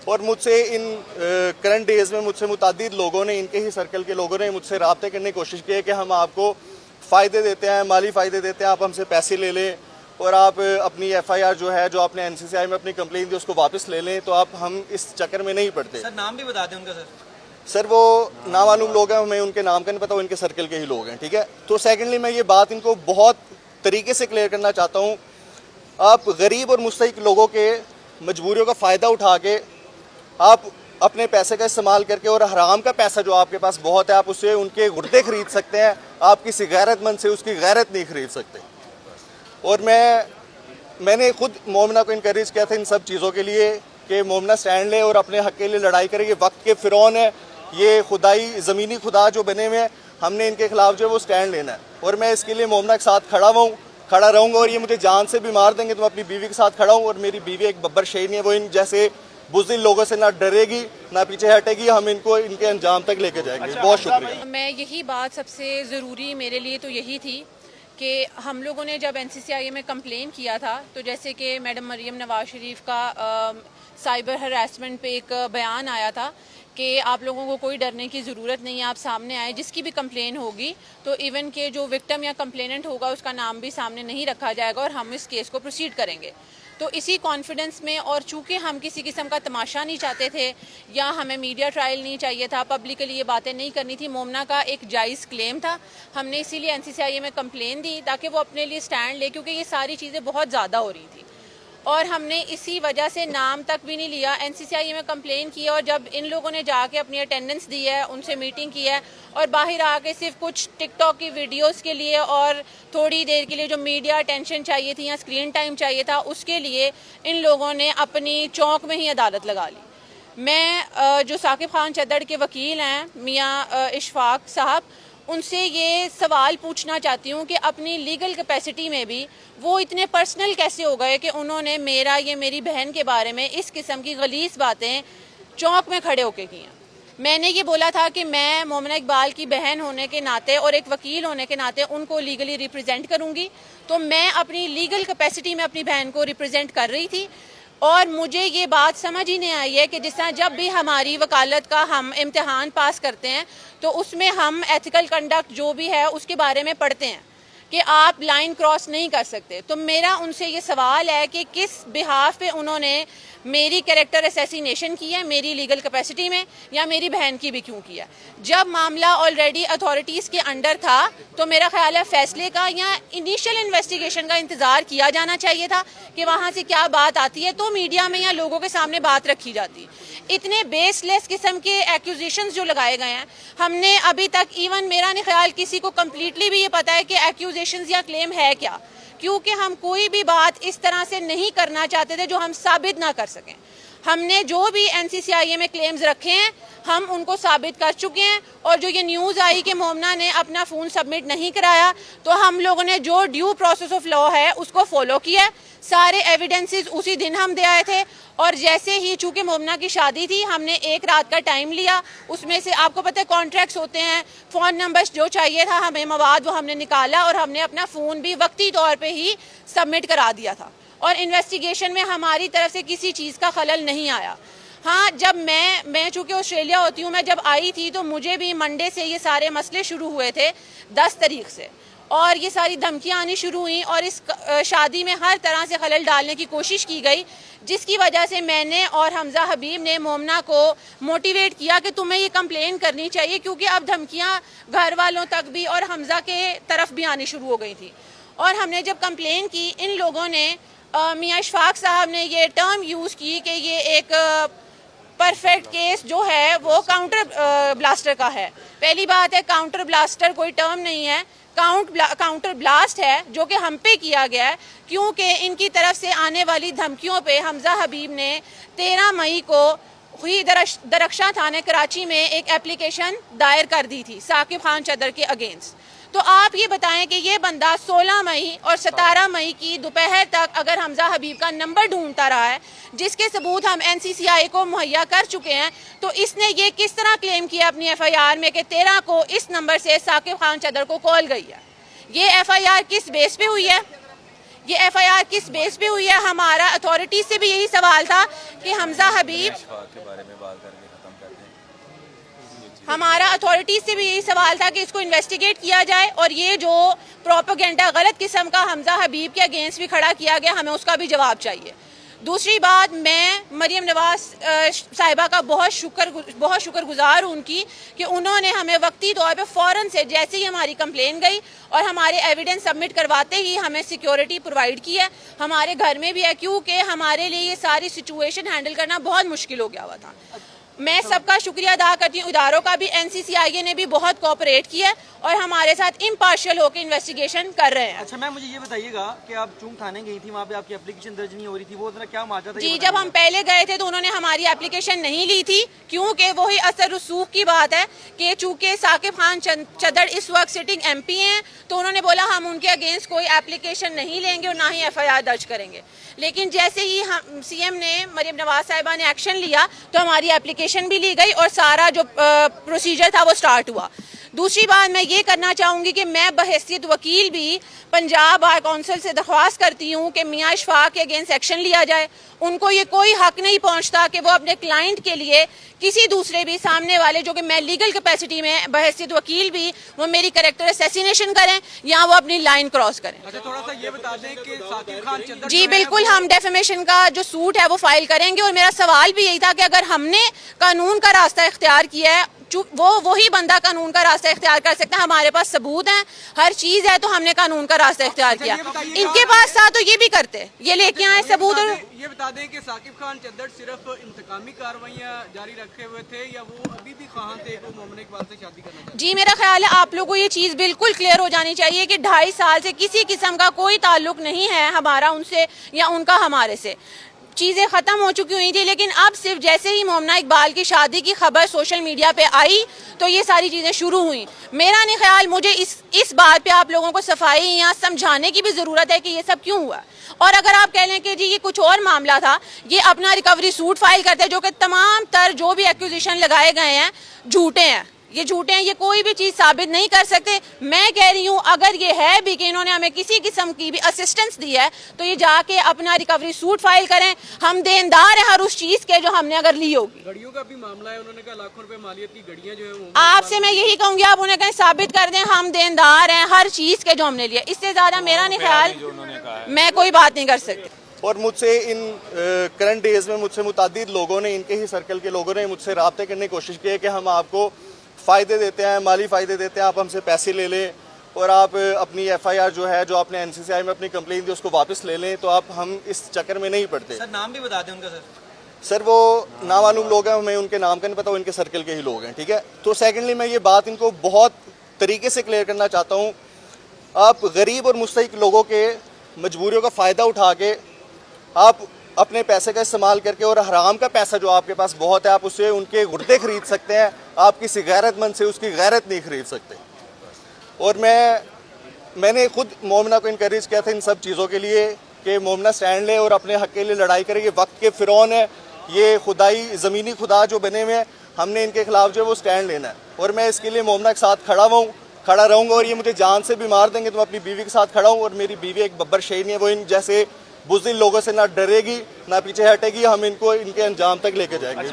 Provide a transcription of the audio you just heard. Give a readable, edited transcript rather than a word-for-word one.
और मुझसे इन current days में मुझसे मुतादिद लोगों ने, इनके ही सर्कल के लोगों ने मुझसे रब्ते करने की कोशिश की है कि हम आपको फ़ायदे देते हैं, माली फ़ायदे देते हैं, आप हमसे पैसे ले लें और आप अपनी FIR जो है, जो आपने NCCI में अपनी कंप्लेन दी उसको वापस ले लें। तो आप हम इस चक्कर में नहीं पड़ते। सर नाम भी बता दें उनका। सर वो नामालूम लोग हैं, हमें उनके नाम का नहीं पता, वो इनके सर्कल के ही लोग हैं, ठीक है। तो सेकेंडली मैं ये बात इनको बहुत तरीके से क्लियर करना चाहता हूँ, आप गरीब और मुस्तहिक लोगों के मजबूरियों का फ़ायदा उठा के आप अपने पैसे का इस्तेमाल करके, और हराम का पैसा जो आपके पास बहुत है, आप उससे उनके गुर्दे खरीद सकते हैं, आप किसी गैरतमंद से उसकी गैरत नहीं खरीद सकते। और मैंने खुद मोमिना को इनकरेज किया था इन सब चीज़ों के लिए कि मोमिना स्टैंड ले और अपने हक़ के लिए लड़ाई करे। ये वक्त के फ़िरौन है, ये खुदाई ज़मीनी खुदा जो बने हुए हैं, हमने इनके खिलाफ जो है वो स्टैंड लेना है। और मैं इसके लिए मोमिना के साथ खड़ा रहूँगा, और ये मुझे जान से भी मार देंगे तो मैं अपनी बीवी के साथ खड़ा हूँ। और मेरी बीवी एक बब्बर शेरनी है, वो इन जैसे बुज़दिल लोगों से ना डरेगी ना पीछे हटेगी, हम इनको इनके अंजाम तक लेके जाएंगे। बहुत शुक्रिया। मैं यही बात सबसे ज़रूरी मेरे लिए तो यही थी कि हम लोगों ने जब NCCI में कंप्लेन किया था, तो जैसे कि मैडम मरीम नवाज शरीफ का साइबर हरासमेंट पे एक बयान आया था कि आप लोगों को कोई डरने की ज़रूरत नहीं है, आप सामने आए, जिसकी भी कंप्लेन होगी तो इवन के जो विक्टिम या कंप्लेनेंट होगा उसका नाम भी सामने नहीं रखा जाएगा और हम इस केस को प्रोसीड करेंगे। तो इसी कॉन्फिडेंस में, और चूँकि हम किसी किस्म का तमाशा नहीं चाहते थे या हमें मीडिया ट्रायल नहीं चाहिए था, पब्लिकली ये बातें नहीं करनी थी, मोमना का एक जायज़ क्लेम था, हमने इसीलिए NCCI में कंप्लेन दी ताकि वो अपने लिए स्टैंड ले, क्योंकि ये सारी चीज़ें बहुत ज़्यादा हो रही थी। और हमने इसी वजह से नाम तक भी नहीं लिया, NCCI में कंप्लेन की, और जब इन लोगों ने जाके अपनी अटेंडेंस दी है, उनसे मीटिंग की है, और बाहर आके सिर्फ कुछ टिकटॉक की वीडियोस के लिए और थोड़ी देर के लिए जो मीडिया अटेंशन चाहिए थी या स्क्रीन टाइम चाहिए था, उसके लिए इन लोगों ने अपनी चौक में ही अदालत लगा ली। मैं जो साकिब खान चद्दड़ के वकील हैं मियाँ इशफाक साहब, उनसे ये सवाल पूछना चाहती हूँ कि अपनी लीगल कैपेसिटी में भी वो इतने पर्सनल कैसे हो गए कि उन्होंने मेरी बहन के बारे में इस किस्म की गलीज़ बातें चौक में खड़े होके की हैं। मैंने ये बोला था कि मैं मोमिना इकबाल की बहन होने के नाते और एक वकील होने के नाते उनको लीगली रिप्रेजेंट करूँगी, तो मैं अपनी लीगल कैपेसिटी में अपनी बहन को रिप्रेजेंट कर रही थी। और मुझे ये बात समझ ही नहीं आई है कि जिस तरह जब भी हमारी वकालत का हम इम्तिहान पास करते हैं तो उसमें हम एथिकल कंडक्ट जो भी है उसके बारे में पढ़ते हैं कि आप लाइन क्रॉस नहीं कर सकते। तो मेरा उनसे ये सवाल है कि किस बिहाफ पे उन्होंने मेरी कैरेक्टर असैसिनेशन की है, मेरी लीगल कैपेसिटी में, या मेरी बहन की भी क्यों किया। जब मामला ऑलरेडी अथॉरिटीज़ के अंडर था तो मेरा ख्याल है फैसले का या इनिशियल इन्वेस्टिगेशन का इंतज़ार किया जाना चाहिए था कि वहाँ से क्या बात आती है तो मीडिया में या लोगों के सामने बात रखी जाती। इतने बेसलेस किस्म के एक्यूजेशंस जो लगाए गए हैं, हमने अभी तक इवन मेरा नहीं ख्याल किसी को कम्प्लीटली भी ये पता है कि एक्यूजेशंस या क्लेम है क्या, क्योंकि हम कोई भी बात इस तरह से नहीं करना चाहते थे जो हम साबित ना कर सकें। हमने जो भी NCCI में क्लेम्स रखे हैं हम उनको साबित कर चुके हैं, और जो ये न्यूज़ आई कि मोमना ने अपना फ़ोन सबमिट नहीं कराया, तो हम लोगों ने जो ड्यू प्रोसेस ऑफ लॉ है उसको फॉलो किया है। सारे एविडेंसेस उसी दिन हम दे आए थे, और जैसे ही चूँकि मोमना की शादी थी हमने एक रात का टाइम लिया, उसमें से आपको पता है कॉन्ट्रैक्ट्स होते हैं, फ़ोन नंबर्स जो चाहिए था हमें मवाद वो हमने निकाला, और हमने अपना फ़ोन भी वक्ती तौर पे ही सबमिट करा दिया था, और इन्वेस्टिगेशन में हमारी तरफ से किसी चीज़ का खलल नहीं आया। हाँ, जब मैं चूँकि ऑस्ट्रेलिया होती हूँ, मैं जब आई थी तो मुझे भी मंडे से ये सारे मसले शुरू हुए थे 10 तारीख से, और ये सारी धमकियाँ आनी शुरू हुई, और इस शादी में हर तरह से खलल डालने की कोशिश की गई, जिसकी वजह से मैंने और हमज़ा हबीब ने मोमना को मोटिवेट किया कि तुम्हें ये कंप्लेन करनी चाहिए, क्योंकि अब धमकियाँ घर वालों तक भी और हमज़ा के तरफ भी आनी शुरू हो गई थी। और हमने जब कंप्लेन की, इन लोगों ने मियाँ इशफाक साहब ने ये टर्म यूज़ की कि ये एक परफेक्ट केस जो है वो काउंटर ब्लास्टर का है। पहली बात है, काउंटर ब्लास्टर कोई टर्म नहीं है, काउंटर ब्लास्ट है जो कि हम पे किया गया है, क्योंकि इनकी तरफ से आने वाली धमकियों पे हमज़ा हबीब ने 13 मई को हुई दरख्शां थाने कराची में एक एप्लीकेशन दायर कर दी थी साकिब खान चद्दड़ के अगेंस्ट। तो आप ये बताएं कि ये बंदा 16 मई और 17 मई की दोपहर तक अगर हमज़ा हबीब का नंबर ढूंढता रहा है, जिसके सबूत हम NCCI को मुहैया कर चुके हैं, तो इसने ये किस तरह क्लेम किया अपनी FIR में कि 13 को इस नंबर से साकिब खान चद्दड़ को कॉल गई है। ये FIR किस बेस पे हुई है? ये एफआईआर किस बेस पे हुई है? हमारा अथॉरिटी से भी यही सवाल था कि हमजा हबीब के बारे में बात करके खत्म कर दें। हमारा अथॉरिटी से भी यही सवाल था कि इसको इन्वेस्टिगेट किया जाए और ये जो प्रोपेगेंडा गलत किस्म का हमजा हबीब के अगेंस्ट भी खड़ा किया गया, हमें उसका भी जवाब चाहिए। दूसरी बात, मैं मरियम नवाज साहिबा का बहुत शुक्रगुजार हूँ उनकी कि उन्होंने हमें वक्ती तौर पे फ़ौरन से जैसे ही हमारी कंप्लेन गई और हमारे एविडेंस सबमिट करवाते ही हमें सिक्योरिटी प्रोवाइड की है। हमारे घर में भी है, क्योंकि हमारे लिए ये सारी सिचुएशन हैंडल करना बहुत मुश्किल हो गया हुआ था। मैं सबका शुक्रिया अदा करती हूँ, इदारों का भी। NCCIA ने भी बहुत कोऑपरेट किया और हमारे साथ इम्पार्शियल होकर इन्वेस्टिगेशन कर रहे हैं। अच्छा मैम, मुझे ये बताइएगा कि आप चूंक थाने गई थी, वहाँ पे आपकी एप्लीकेशन दर्ज नहीं हो रही थी, वो जरा क्या माजरा था? जी, जब हम पहले गए थे तो उन्होंने हमारी एप्लीकेशन नहीं ली थी, क्योंकि वही असर रसूख की बात है कि चूंकि साकिब खान चद्दड़ इस वक्त सिटिंग MP हैं, तो उन्होंने बोला हम उनके अगेंस्ट कोई एप्लीकेशन नहीं लेंगे और ना ही FIR दर्ज करेंगे। लेकिन जैसे ही हम CM ने, मरियम नवाज साहिबा ने एक्शन लिया तो हमारी एप्लीकेशन भी ली गई और सारा जो प्रोसीजर था वो स्टार्ट हुआ। दूसरी बात मैं ये करना चाहूँगी कि मैं बहैसियत वकील भी पंजाब बार काउंसिल से दरख्वास्त करती हूँ कि मियाँ इशफाक के अगेंस्ट एक्शन लिया जाए। उनको ये कोई हक नहीं पहुँचता कि वो अपने क्लाइंट के लिए किसी दूसरे भी सामने वाले, जो कि मैं लीगल कैपेसिटी में बहैसियत वकील भी, वो मेरी कैरेक्टर असैसिनेशन करें या वो अपनी लाइन क्रॉस करें। अच्छा, थोड़ा सा ये बता दें कि साकिब खान चद्दड़ जी बिल्कुल, हम डेफेमेशन का जो सूट है वो फाइल करेंगे और मेरा सवाल भी यही था कि अगर हमने कानून का रास्ता इख्तियार किया है, वो वही बंदा कानून का रास्ता इख्तियार कर सकता है। हमारे पास सबूत हैं, हर चीज है, तो हमने कानून का रास्ता इख्तियार किया। इनके पास था तो ये भी करते, ये लेके आए सबूत। और ये बता दें कि साकिब खान चद्दड़ सिर्फ इंतकामी कार्रवाइयां जारी रखे हुए थे या वो अभी भी ख्वाहां थे वो मोमिन इकबाल से शादी करना चाहते? जी, मेरा ख्याल है आप लोगों को ये चीज़ बिल्कुल क्लियर हो जानी चाहिए कि 2.5 साल से किसी किस्म का कोई ताल्लुक नहीं है हमारा उनसे या उनका हमारे से। चीज़ें ख़त्म हो चुकी हुई थी, लेकिन अब सिर्फ जैसे ही मोमिना इकबाल की शादी की खबर सोशल मीडिया पे आई तो ये सारी चीज़ें शुरू हुई। मेरा नहीं ख्याल, मुझे इस बात पे आप लोगों को सफाई या समझाने की भी ज़रूरत है कि ये सब क्यों हुआ। और अगर आप कह लें कि जी ये कुछ और मामला था, ये अपना रिकवरी सूट फाइल करते हैं, जो कि तमाम तर जो भी एक्यूजिशन लगाए गए हैं झूठे हैं, ये झूठे हैं, ये कोई भी चीज़ साबित नहीं कर सकते। मैं कह रही हूँ अगर ये है भी कि इन्होंने हमें किसी किस्म की भी असिस्टेंस दी है तो ये जाके अपना रिकवरी सूट फाइल करें। हम देनदार हैं हर उस चीज़ के जो हमने अगर ली होगी। घड़ियों का भी मामला है, उन्होंने कहा लाखों रुपए मालियत की घड़ियां जो है वो आपसे मैं यही कहूँगी, आप उन्हें कहीं साबित कर दें हम देनदार हैं हर चीज़ के जो हमने लिया। इससे ज़्यादा मेरा नहीं ख्याल मैं कोई बात नहीं कर सकती। और मुझसे इन करंट डेज में मुझसे मुतादिद लोगों ने, इनके ही सर्कल के लोगों ने मुझसे रब्ते करने की कोशिश की है कि हम आपको फ़ायदे देते हैं, माली फ़ायदे देते हैं, आप हमसे पैसे ले लें और आप अपनी FIR जो है, जो आपने NCCI में अपनी कंप्लेन दी उसको वापस ले लें। तो आप हम इस चक्कर में नहीं पड़ते। सर नाम भी बता दें उनका। सर वो नामालूम लोग हैं, हमें उनके नाम का नहीं पता, वो इनके सर्कल के ही लोग हैं, ठीक है। तो सेकेंडली मैं ये बात इनको बहुत तरीके से क्लियर करना चाहता हूँ, आप गरीब और मुस्तहिक लोगों के मजबूरियों का फ़ायदा उठा के आप अपने पैसे का इस्तेमाल करके, और हराम का पैसा जो आपके पास बहुत है, आप उससे उनके गुर्दे खरीद सकते हैं, आप किसी गैरतमंद से उसकी गैरत नहीं खरीद सकते। और मैंने खुद मोमिना को इनकरेज किया था इन सब चीज़ों के लिए कि मोमिना स्टैंड ले और अपने हक़ के लिए लड़ाई करे। ये वक्त के फ़िरौन है, ये खुदाई ज़मीनी खुदा जो बने हुए हैं, हमने इनके खिलाफ जो है वो स्टैंड लेना है। और मैं इसके लिए मोमिना के साथ खड़ा रहूँगा। और ये मुझे जान से भी मार देंगे तो मैं अपनी बीवी के साथ खड़ा हूँ। और मेरी बीवी एक बब्बर शेरनी है, वो इन जैसे बुज़दिल लोगों से ना डरेगी ना पीछे हटेगी। हम इनको इनके अंजाम तक लेके जाएंगे।